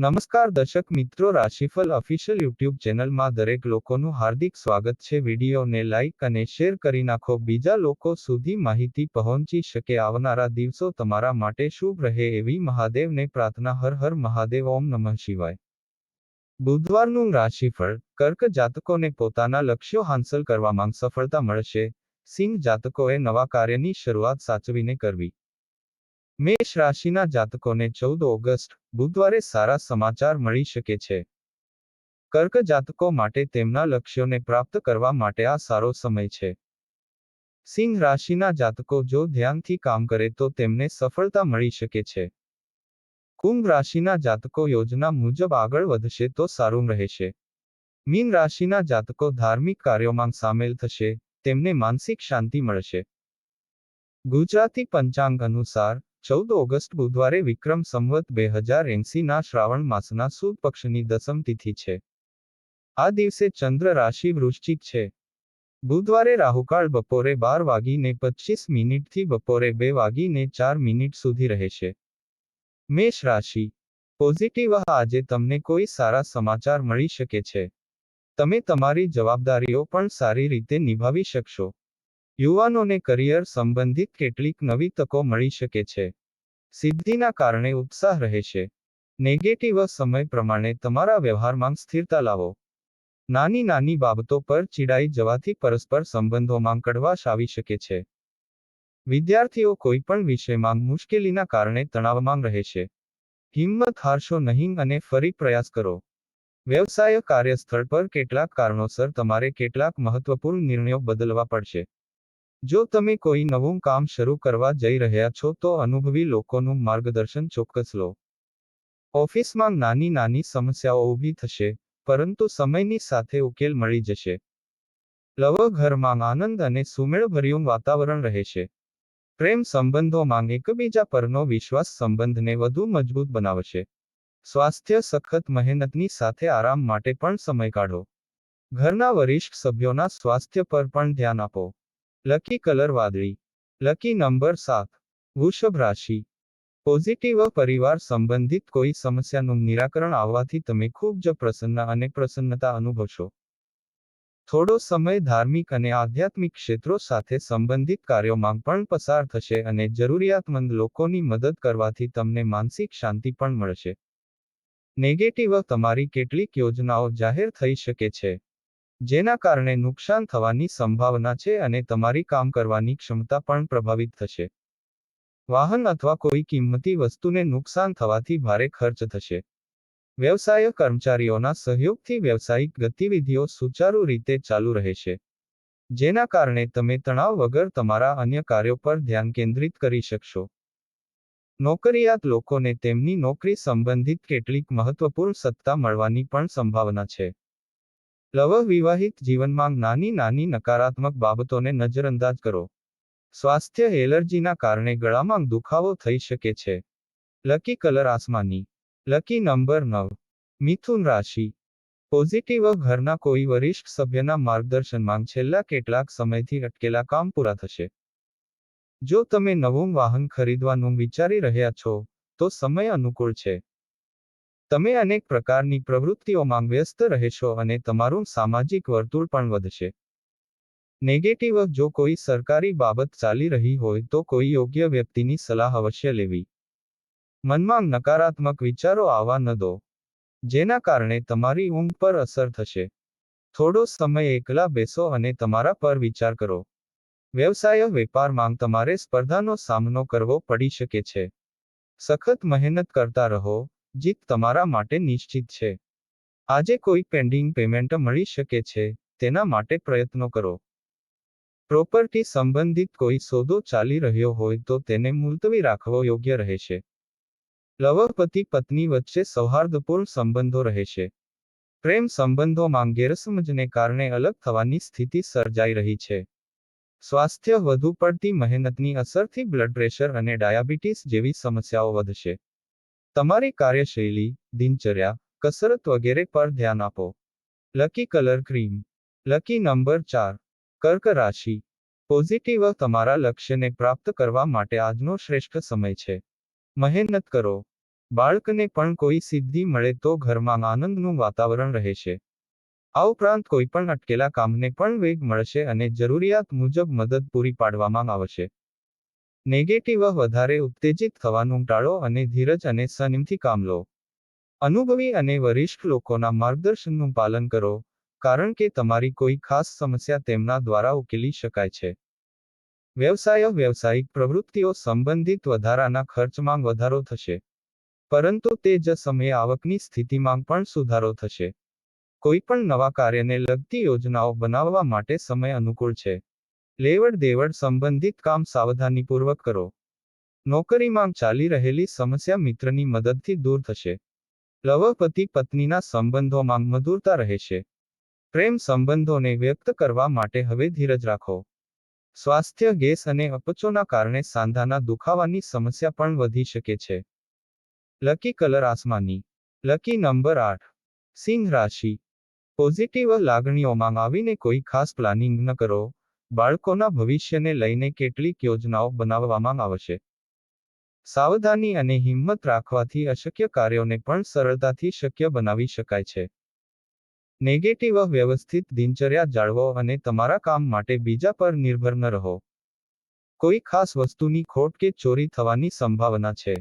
નમસ્કાર દર્શક મિત્રો, રાશિફળ ઓફિશિયલ યુટ્યુબ ચેનલમાં દરેક લોકોનું હાર્દિક સ્વાગત છે। વિડીયોને લાઇક અને શેર કરી નાખો, બીજા લોકો સુધી માહિતી પહોંચી શકે। આવનારા દિવસો તમારા માટે શુભ રહે એવી મહાદેવને પ્રાર્થના। હર હર મહાદેવ, ઓમ નમઃ શિવાય। બુધવારનું રાશિફળ। કર્ક જાતકોને પોતાના લક્ષ્યો હાંસલ કરવામાં સફળતા મળશે। સિંહ જાતકોએ નવા કાર્યની શરૂઆત સાચવીને કરવી। મેષ રાશિના જાતકોને 14 ઓગસ્ટ બુધવારે સારા સમાચાર મળી શકે છે। કર્ક જાતકો માટે તેમના લક્ષ્યોને પ્રાપ્ત કરવા માટે આ સારો સમય છે। સિંહ રાશિના જાતકો જો ધ્યાનથી કામ કરે તો તેમને સફળતા મળી શકે છે। કુંભ રાશિના જાતકો યોજના મુજબ આગળ વધશે તો સારું રહેશે। મીન રાશિના જાતકો ધાર્મિક કાર્યોમાં સામેલ થશે, તેમને માનસિક શાંતિ મળશે। ગુજરાતી પંચાંગ અનુસાર 14 ઓગસ્ટ બુધવારે વિક્રમ સંવત 2080 ના શ્રાવણ માસના સુદ પક્ષની દસમ તિથિ છે। આ દિવસે ચંદ્ર રાશિ વૃશ્ચિક છે। બુધવારે રાહુકાળ બપોરે 12:25 થી બપોરે 2:04 સુધી રહેશે। મેષ રાશિ। પોઝિટિવ આજે તમને કોઈ સારા સમાચાર મળી શકે છે। તમે તમારી જવાબદારીઓ પણ સારી રીતે નિભાવી શકશો। યુવાનોને કરિયર સંબંધિત કેટલીક નવી તકો મળી શકે છે। સિદ્ધિના કારણે ઉત્સાહ રહેશે। નેગેટિવ સમય પ્રમાણે તમારા વ્યવહારમાં સ્થિરતા લાવો। નાની નાની બાબતો પર ચીડાઈ જવાથી પરસ્પર સંબંધોમાં કડવાશ આવી શકે છે। વિદ્યાર્થીઓ કોઈ પણ વિષયમાં મુશ્કેલીના કારણે તણાવમાં રહેશે। હિંમત હારશો નહીં અને ફરી પ્રયાસ કરો। વ્યવસાય કાર્યસ્થળ પર કેટલાક કારણોસર તમારે કેટલાક મહત્વપૂર્ણ નિર્ણયો બદલવા પડશે। જો તમે કોઈ નવું કામ શરૂ કરવા જઈ રહ્યા છો તો અનુભવી લોકોનું માર્ગદર્શન ચોક્કસ લો। ઓફિસમાં નાની નાની સમસ્યાઓ ઊભી થશે, પરંતુ સમયની સાથે ઉકેલ મળી જશે। લવ ઘરમાં આનંદ અને સુમેળભર્યું વાતાવરણ રહેશે। પ્રેમ સંબંધોમાં એકબીજા પરનો વિશ્વાસ સંબંધને વધુ મજબૂત બનાવશે। સ્વાસ્થ્ય સખત મહેનતની સાથે આરામ માટે પણ સમય કાઢો। ઘરના વરિષ્ઠ સભ્યોના સ્વાસ્થ્ય પર પણ ધ્યાન આપો। લકી કલર વાદળી। Lucky number 7। વૃષભ રાશિ। પોઝિટિવ પરિવાર સંબંધિત કોઈ સમસ્યાનું નિરાકરણ આવવાથી તમે ખૂબ જ પ્રસન્ન અને પ્રસન્નતા અનુભવશો। થોડો સમય ધાર્મિક અને આધ્યાત્મિક ક્ષેત્રો સાથે સંબંધિત કાર્યોમાં પણ પસાર થશે અને જરૂરિયાતમંદ લોકોની મદદ કરવાથી તમને માનસિક શાંતિ પણ મળશે। નેગેટિવ તમારી કેટલીક યોજનાઓ જાહેર થઈ શકે છે, જેના કારણે નુકસાન થવાની સંભાવના છે અને તમારી કામ કરવાની ક્ષમતા પણ પ્રભાવિત થશે। વાહન અથવા કોઈ કિંમતી વસ્તુને નુકસાન થવાથી ભારે ખર્ચ થશે। વ્યવસાય કર્મચારીઓના સહયોગથી વ્યવસાયિક ગતિવિધિઓ સુચારુ રીતે ચાલુ રહેશે, જેના કારણે તમે તણાવ વગર તમારા અન્ય કાર્યો પર ધ્યાન કેન્દ્રિત કરી શકશો। નોકરિયાત લોકોને તેમની નોકરી સંબંધિત કેટલીક મહત્વપૂર્ણ સત્તા મળવાની પણ સંભાવના છે। લવ વિવાહિત જીવનમાં નાની નાની નકારાત્મક બાબતોને નજરઅંદાજ કરો। સ્વાસ્થ્ય એલર્જીના કારણે ગળામાં દુખાવો થઈ શકે છે। લકી કલર આસમાની। Lucky number 9। મિથુન રાશિ। પોઝિટિવ ઘરના કોઈ વરિષ્ઠ સભ્યના માર્ગદર્શનમાં છેલ્લા કેટલાક સમયથી અટકેલા કામ પૂરા થશે। જો તમે નવું વાહન ખરીદવાનું વિચારી રહ્યા છો તો સમય અનુકૂળ છે। તમે અનેક પ્રકારની પ્રવૃત્તિઓમાં વ્યસ્ત રહેશો અને તમારું સામાજિક વર્તુળ પણ વધશે। નેગેટિવ જો કોઈ સરકારી બાબત ચાલી રહી હોય તો કોઈ યોગ્ય વ્યક્તિની સલાહ અવશ્ય લેવી। મનમાં નકારાત્મક વિચારો આવવા ન દો, જેના કારણે તમારી ઊંઘ પર અસર થશે। થોડો સમય એકલા બેસો અને તમારા પર વિચાર કરો। વ્યવસાય વેપારમાં તમારે સ્પર્ધાનો સામનો કરવો પડી શકે છે। સખત મહેનત કરતા રહો, જીત તમારા માટે નિશ્ચિત છે। આજે કોઈ પેન્ડિંગ પેમેન્ટ મળી શકે છે, તેના માટે પ્રયત્નો કરો। પ્રોપર્ટી સંબંધિત કોઈ સોદો ચાલી રહ્યો હોય તો તેને મુલતવી રાખવો યોગ્ય રહેશે। લવ પતિ પત્ની વચ્ચે સૌહાર્દપૂર્ણ સંબંધો રહેશે। પ્રેમ સંબંધોમાં ગેરસમજને કારણે અલગ થવાની સ્થિતિ સર્જાઈ રહી છે। સ્વાસ્થ્ય વધુ પડતી મહેનતની અસરથી બ્લડ પ્રેશર અને ડાયાબિટીસ જેવી સમસ્યાઓ વધશે। તમારી કાર્યશૈલી, દિનચર્યા, કસરત વગેરે પર ધ્યાન આપો। Lucky colour cream. Lucky number 4। કર્ક રાશિ। પોઝિટિવ તમારા લક્ષ્યને પ્રાપ્ત કરવા માટે આજનો શ્રેષ્ઠ સમય છે। મહેનત કરો। બાળકને પણ કોઈ સિદ્ધિ મળે તો ઘરમાં આનંદનું વાતાવરણ રહેશે. આ ઉપરાંત કોઈ પણ અટકેલા કામને પણ વેગ મળશે અને જરૂરિયાત મુજબ મદદ પૂરી પાડવામાં આવશે. નેગેટિવ વધારે ઉત્તેજિત થવાનું ટાળો અને ધીરજ અને સંયમથી કામ લો. અનુભવી અને વરિષ્ઠ લોકોના માર્ગદર્શનનું પાલન કરો, કારણ કે તમારી કોઈ ખાસ સમસ્યા તેમના દ્વારા ઉકેલી શકાય છે. વ્યવસાયિક પ્રવૃત્તિઓ સંબંધિત વધારાના ખર્ચમાં વધારો થશે. પરંતુ તે જ સમયે આવકની સ્થિતિમાં પણ સુધારો થશે. કોઈ પણ નવા કાર્યને લગતી યોજનાઓ બનાવવા માટે સમય અનુકૂળ છે. લેવડ દેવડ સંબંધિત કામ સાવધાનીપૂર્વક કરો. નોકરીમાં ચાલી રહેલી સમસ્યા મિત્રની મદદથી દૂર થશે. લવ પતિ પત્નીના સંબંધોમાં મધુરતા રહેશે. પ્રેમ સંબંધોને વ્યક્ત કરવા માટે હવે ધીરજ રાખો. સ્વાસ્થ્ય ગેસ અને અપચોના કારણે સાંધાના દુખાવાની સમસ્યા પણ વધી શકે છે. લકી કલર આસમાની. Lucky number 8. સિંહ રાશિ. પોઝિટિવ લાગણીઓમાં આવીને કોઈ ખાસ પ્લાનિંગ ન કરો. બાળકોના ભવિષ્યને લઈને કેટલીક યોજનાઓ બનાવવામાં આવશે. સાવધાની અને હિંમત રાખવાથી અશક્ય કાર્યોને પણ સરળતાથી શક્ય બનાવી શકાય છે. નેગેટિવ વ્યવસ્થિત દિનચર્યા જાળવો અને તમારા કામ માટે બીજા પર નિર્ભર ન રહો. કોઈ ખાસ વસ્તુની ખોટ કે ચોરી થવાની સંભાવના છે.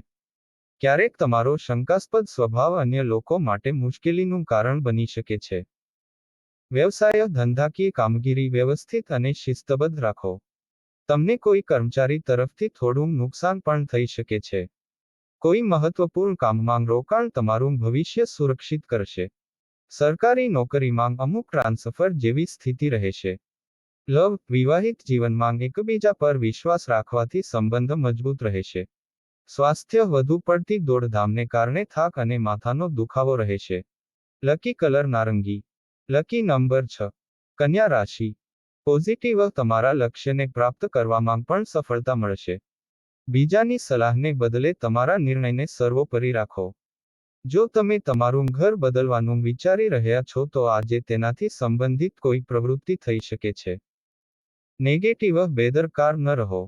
ક્યારેક તમારો શંકાસ્પદ સ્વભાવ અન્ય લોકો માટે મુશ્કેલીનું કારણ બની શકે છે. વ્યવસાય ધંધાકીય કામગીરી વ્યવસ્થિત અને શિસ્તબદ્ધ રાખો. તમને કોઈ કર્મચારી તરફથી થોડું નુકસાન પણ થઈ શકે છે. કોઈ મહત્વપૂર્ણ કામમાં રોકાણ તમારું ભવિષ્ય સુરક્ષિત કરશે. સરકારી નોકરીમાં અમુક ટ્રાન્સફર જેવી સ્થિતિ રહેશે. લવ વિવાહિત જીવનમાં એકબીજા પર વિશ્વાસ રાખવાથી સંબંધ મજબૂત રહેશે. સ્વાસ્થ્ય વધુ પડતી દોડધામને કારણે થાક અને માથાનો દુખાવો રહેશે. લકી કલર નારંગી. Lucky number 6. કન્યા રાશિ. પોઝિટિવ તમારા લક્ષ્યને પ્રાપ્ત કરવામાં પણ સફળતા મળશે. બીજાની સલાહને બદલે તમારા નિર્ણયને સર્વોપરી રાખો. જો તમે તમારું ઘર બદલવાનું વિચારી રહ્યા છો તો આજે તેનાથી સંબંધિત કોઈ પ્રવૃત્તિ થઈ શકે છે. નેગેટિવ બેદરકાર ન રહો.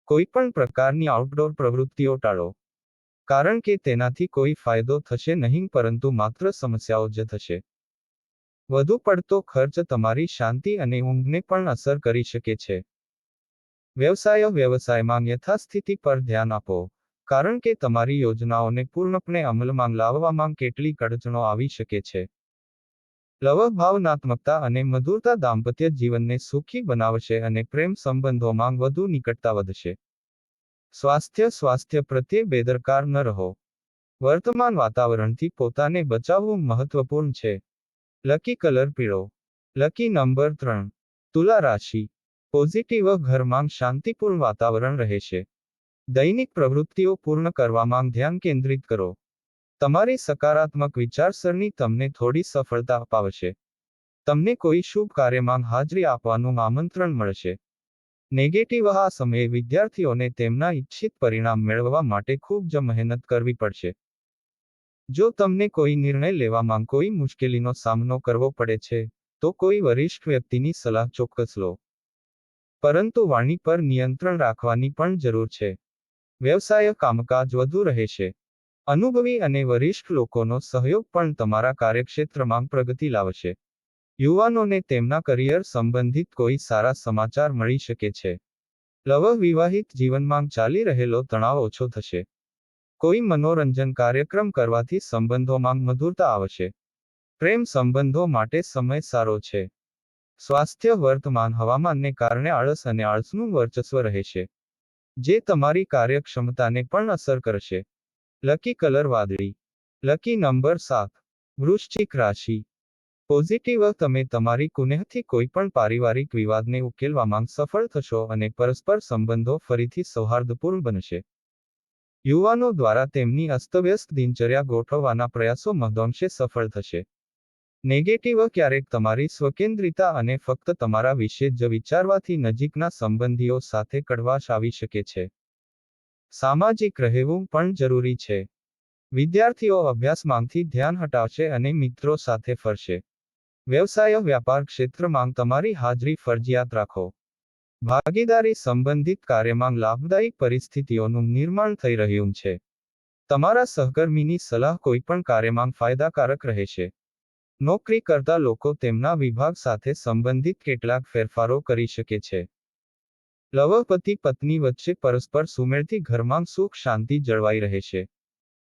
કોઈ પણ પ્રકારની આઉટડોર પ્રવૃત્તિઓ ટાળો. કારણ કે તેનાથી કોઈ ફાયદો થશે નહીં પરંતુ માત્ર સમસ્યાઓ જ થશે. વધુ પડતો ખર્ચ તમારી શાંતિ અને ઊંઘને પણ અસર કરી શકે છે. વ્યવસાયમાં યથાસ્થિતિ પર ધ્યાન આપો, કારણ કે તમારી યોજનાઓને પૂર્ણપણે અમલમાં લાવવામાં કેટલીક અડચણો આવી શકે છે. લવ ભાવનાત્મકતા અને મધુરતા દાંપત્ય જીવનને સુખી બનાવશે અને પ્રેમ સંબંધોમાં વધુ નિકટતા વધશે. સ્વાસ્થ્ય પ્રત્યે બેદરકાર ન રહો. વર્તમાન વાતાવરણથી પોતાને બચાવવું મહત્વપૂર્ણ છે. લકી કલર પીળો. Lucky number 3. તુલા રાશિ. પોઝિટિવ ઘરમાં શાંતિપૂર્ણ વાતાવરણ રહેશે. દૈનિક પ્રવૃત્તિઓ પૂર્ણ કરવામાં ધ્યાન કેન્દ્રિત કરો. તમારી સકારાત્મક વિચારસરણી તમને થોડી સફળતા અપાવશે. તમને કોઈ શુભ કાર્યમાં હાજરી આપવાનું આમંત્રણ મળશે. નેગેટિવ આ સમયે વિદ્યાર્થીઓને તેમના ઇચ્છિત પરિણામ મેળવવા માટે ખૂબ જ મહેનત કરવી પડશે. જો તમને કોઈ નિર્ણય લેવામાં કોઈ મુશ્કેલીનો સામનો કરવો પડે છે, તો કોઈ વરિષ્ઠ વ્યક્તિની સલાહ ચોક્કસ લો. પરંતુ વાણી પર નિયંત્રણ રાખવાની પણ જરૂર છે. વ્યવસાય કામકાજ વધુ રહેશે. અનુભવી અને વરિષ્ઠ લોકોનો સહયોગ પણ તમારા કાર્યક્ષેત્રમાં પ્રગતિ લાવશે. યુવાનોને તેમના કરિયર સંબંધિત કોઈ સારા સમાચાર મળી શકે છે. લવ વિવાહિત જીવનમાં ચાલી રહેલો તણાવ ઓછો થશે. કોઈ મનોરંજન કાર્યક્રમ કરવાથી સંબંધોમાં મધુરતા આવશે. પ્રેમ સંબંધો માટે સમય સારો છે. સ્વાસ્થ્ય વર્તમાન હવામાનને કારણે આળસ અને આળસનું વર્ચસ્વ રહેશે, જે તમારી કાર્યક્ષમતાને પણ અસર કરશે. લકી કલર વાદળી. Lucky number 7. વૃશ્ચિક રાશિ. પોઝિટિવ તમે તમારી કુનેહથી કોઈ પણ પારિવારિક વિવાદને ઉકેલવામાં સફળ થશો અને પરસ્પર સંબંધો ફરીથી સૌહાર્દપૂર્ણ બનશે. યુવાનો દ્વારા તેમની અસ્તવ્યસ્ત દિનચર્યા ગોઠવવાના પ્રયાસો મહદઅંશે સફળ થશે. નેગેટિવ ક્યારેક તમારી સ્વકેન્દ્રિતા અને ફક્ત તમારા વિશે જ વિચારવાથી નજીકના સંબંધીઓ સાથે કડવાશ આવી શકે છે. સામાજિક રહેવું પણ જરૂરી છે. વિદ્યાર્થીઓ અભ્યાસમાંથી ધ્યાન હટાવશે અને મિત્રો સાથે ફરશે. વ્યાપાર ક્ષેત્રમાં તમારી હાજરી ફરજિયાત રાખો. ભાગીદારી સંબંધિત કાર્યમાં લાભદાયી પરિસ્થિતિઓનું નિર્માણ થઈ રહ્યું છે. તમારા સહકર્મીની સલાહ કોઈપણ કાર્યમાં ફાયદાકારક રહેશે. નોકરી કરતા લોકો તેમના વિભાગ સાથે સંબંધિત કેટલાક ફેરફારો કરી શકે છે. લવપતિ પત્ની વચ્ચે પરસ્પર સુમેળથી ઘરમાં સુખ શાંતિ જળવાઈ રહેશે.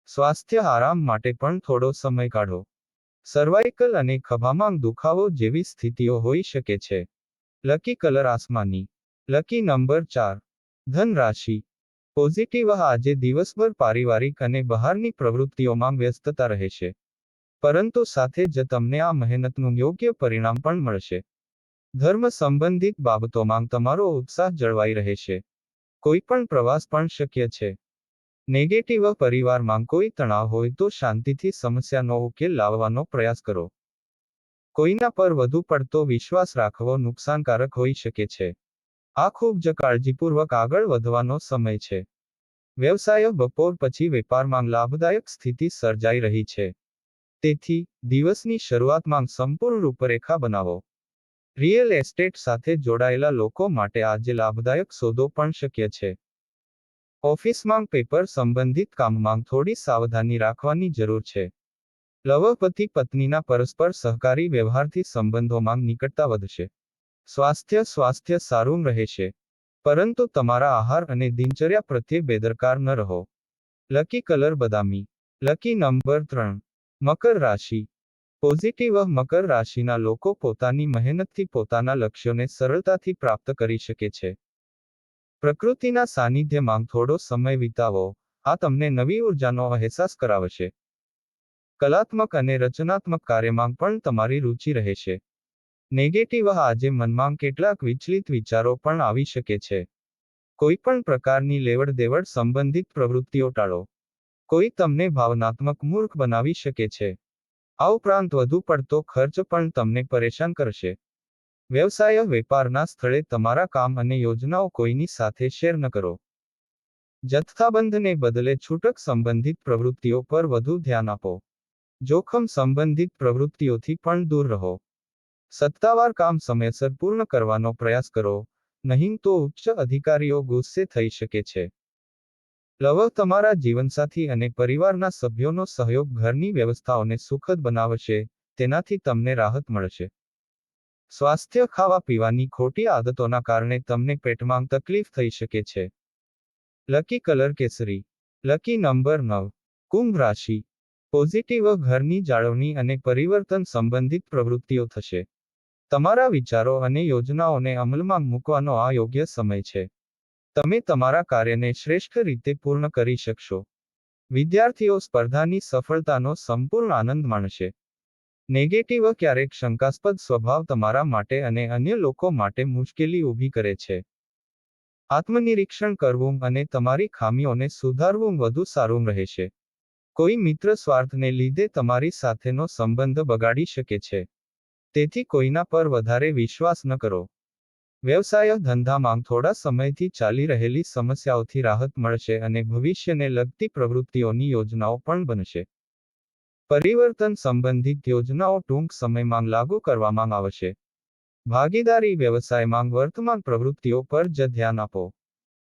સ્વાસ્થ્ય આરામ માટે પણ થોડો સમય કાઢો. સર્વાઇકલ અને ખભામાં દુખાવો જેવી સ્થિતિઓ હોઈ શકે છે. લકી કલર આસમાની. Lucky number 4. ધન રાશિ. પોઝિટિવ આજે દિવસભર પારિવારિક અને બહારની પ્રવૃત્તિઓમાં વ્યસ્તતા રહેશે. પરંતુ સાથે જ તમને આ મહેનતનું યોગ્ય પરિણામ પણ મળશે. ધર્મ સંબંધિત બાબતોમાં તમારો ઉત્સાહ જળવાઈ રહેશે. કોઈ પણ પ્રવાસ પણ શક્ય છે. નેગેટિવ પરિવારમાં કોઈ તણાવ હોય તો શાંતિથી સમસ્યાનો ઉકેલ લાવવાનો પ્રયાસ કરો. કોઈના પર વધુ પડતો વિશ્વાસ રાખવો નુકસાનકારક હોઈ શકે છે. આ ખૂબ જ કાળજીપૂર્વક આગળ વધવાનો સમય છે. વ્યવસાય બપોર પછી વેપારમાં લાભદાયક સ્થિતિ સર્જાઈ રહી છે. તેથી દિવસની શરૂઆતમાં સંપૂર્ણ રૂપરેખા બનાવો. રિયલ એસ્ટેટ સાથે જોડાયેલા લોકો માટે આજે લાભદાયક સોદો પણ શક્ય છે. ઓફિસમાં પેપર સંબંધિત કામમાં થોડી સાવધાની રાખવાની જરૂર છે. લવપતિ પત્નીના પરસ્પર સહકારી વ્યવહારથી સંબંધોમાં નિકટતા વધશે. સ્વાસ્થ્ય સારું રહેશે. પરંતુ તમારા આહાર અને દિનચર્યા પ્રત્યે બેદરકાર ન રહો. લકી કલર બદામી. Lucky number 3. મકર રાશિ. પોઝિટિવ મકર રાશિના લોકો પોતાની મહેનતથી પોતાના લક્ષ્યોને સરળતાથી પ્રાપ્ત કરી શકે છે. પ્રકૃતિના સાનિધ્યમાં થોડો સમય વિતાવો. આ તમને નવી ઉર્જાનો અહેસાસ કરાવશે. કલાત્મક અને રચનાત્મક કાર્યમાં પણ તમારી રુચિ રહેશે. નેગેટિવ આજે મનમાં કેટલાક વિચલિત વિચારો પણ આવી શકે છે. કોઈ પણ પ્રકારની લેવડ દેવડ સંબંધિત પ્રવૃત્તિઓ ટાળો. કોઈ તમને ભાવનાત્મક મૂર્ખ બનાવી શકે છે. આ ઉપરાંત વધુ પડતો ખર્ચ પણ તમને પરેશાન કરશે. વ્યવસાય વેપારના સ્થળે તમારા કામ અને યોજનાઓ કોઈની સાથે શેર ન કરો. જથ્થાબંધને બદલે છૂટક સંબંધિત પ્રવૃત્તિઓ પર વધુ ધ્યાન આપો. જોખમ સંબંધિત પ્રવૃત્તિઓથી પણ દૂર રહો. સત્તાવાર કામ સમયસર પૂર્ણ કરવાનો પ્રયાસ કરો, નહીં તો ઉચ્ચ અધિકારીઓ ગુસ્સે થઈ શકે છે. લવ તમારા જીવનસાથી અને પરિવારના સભ્યોનો સહયોગ ઘરની વ્યવસ્થાઓને સુખદ બનાવશે, તેનાથી તમને રાહત મળશે. સ્વાસ્થ્ય ખાવા પીવાની ખોટી આદતોના કારણે તમને પેટમાં તકલીફ થઈ શકે છે. લકી કલર કેસરી. Lucky number 9. કુંભ રાશિ. પોઝિટિવ ઘરની જાળવણી અને પરિવર્તન સંબંધિત પ્રવૃત્તિઓ થશે. તમારા વિચારો અને યોજનાઓને અમલમાં મૂકવાનો આ યોગ્ય સમય છે. તમે તમારા કાર્યને શ્રેષ્ઠ રીતે પૂર્ણ કરી શકશો. વિદ્યાર્થીઓ સ્પર્ધાની સફળતાનો સંપૂર્ણ આનંદ માણશે. નેગેટિવ ક્યારેક શંકાસ્પદ સ્વભાવ તમારા માટે અને અન્ય લોકો માટે મુશ્કેલી ઊભી કરે છે. આત્મનિરીક્ષણ કરવું અને તમારી ખામીઓને સુધારવું વધુ સારું રહેશે. કોઈ મિત્ર સ્વાર્થને લીધે તમારી સાથેનો સંબંધ બગાડી શકે છે. તેથી કોઈના પર વધારે વિશ્વાસ ન કરો. વ્યવસાય ધંધામાં થોડા સમયથી ચાલી રહેલી સમસ્યાઓથી રાહત મળશે અને ભવિષ્યને લગતી પ્રવૃત્તિઓની યોજનાઓ પણ બનશે. પરિવર્તન સંબંધિત યોજનાઓ ટૂંક સમયમાં લાગુ કરવામાં આવશે. ભાગીદારી વ્યવસાયમાં વર્તમાન પ્રવૃત્તિઓ પર જ ધ્યાન આપો.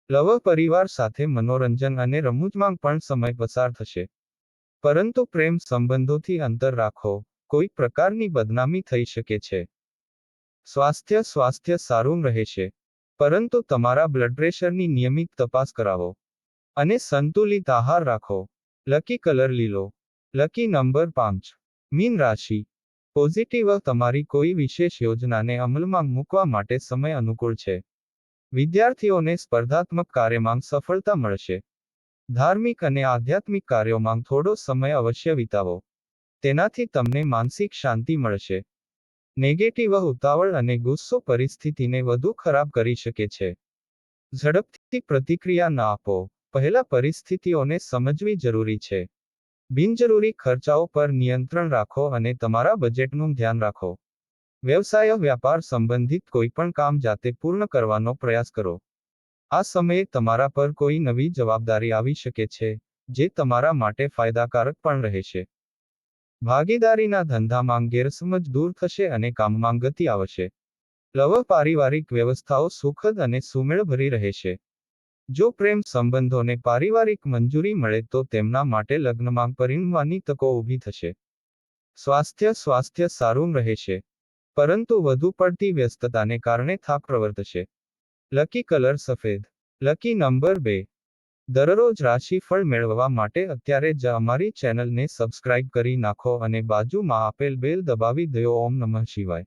લવ પરિવાર સાથે મનોરંજન અને રમૂજમાં પણ સમય પસાર થશે. પરંતુ પ્રેમ સંબંધોથી અંતર રાખો. કોઈ પ્રકારની બદનામી થઈ શકે છે. સ્વાસ્થ્ય સારું રહેશે. પરંતુ તમારા બ્લડ પ્રેશરની નિયમિત તપાસ કરાવો. અને સંતુલિત આહાર રાખો. લકી કલર લીલો. Lucky number 5. મીન રાશિ. પોઝિટિવ તમારી કોઈ વિશેષ યોજનાને અમલમાં મૂકવા માટે સમય અનુકૂળ છે. વિદ્યાર્થીઓને સ્પર્ધાત્મક કાર્યમાં સફળતા મળશે. ધાર્મિક અને આધ્યાત્મિક કાર્યોમાં થોડો સમય અવશ્ય વિતાવો. તેનાથી તમને માનસિક શાંતિ મળશે. નેગેટિવ ઉતાવળ અને ગુસ્સો પરિસ્થિતિને વધુ ખરાબ કરી શકે છે. ઝડપથી પ્રતિક્રિયા ન આપો. પહેલા પરિસ્થિતિઓને સમજવી જરૂરી છે. બિનજરૂરી ખર્ચાઓ પર નિયંત્રણ રાખો અને તમારા બજેટનું ધ્યાન રાખો. વ્યવસાય વ્યાપાર સંબંધિત કોઈપણ કામ જાતે પૂર્ણ કરવાનો પ્રયાસ કરો. આ સમયે તમારા પર કોઈ નવી જવાબદારી આવી શકે છે, જે તમારા માટે ફાયદાકારક પણ રહેશે. ભાગીદારીના ધંધામાં ગેરસમજ દૂર થશે અને કામમાં ગતિ આવશે. લવ પારિવારિક વ્યવસ્થાઓ સુખદ અને સુમેળભરી રહેશે. જો પ્રેમ સંબંધોને પારિવારિક મંજૂરી મળે તો તેમના માટે લગ્નમાં પરિણમવાની તકો ઊભી થશે. સ્વાસ્થ્ય સારું રહેશે, પરંતુ વધુ પડતી વ્યસ્તતાને કારણે થાક પ્રવર્તશે. લકી કલર સફેદ. Lucky number 2. દરરોજ રાશિફળ મેળવવા માટે અત્યારે જ અમારી ચેનલને સબસ્ક્રાઇબ કરી નાખો અને બાજુમાં આપેલ બેલ દબાવી દો. ઓમ નમઃ શિવાય.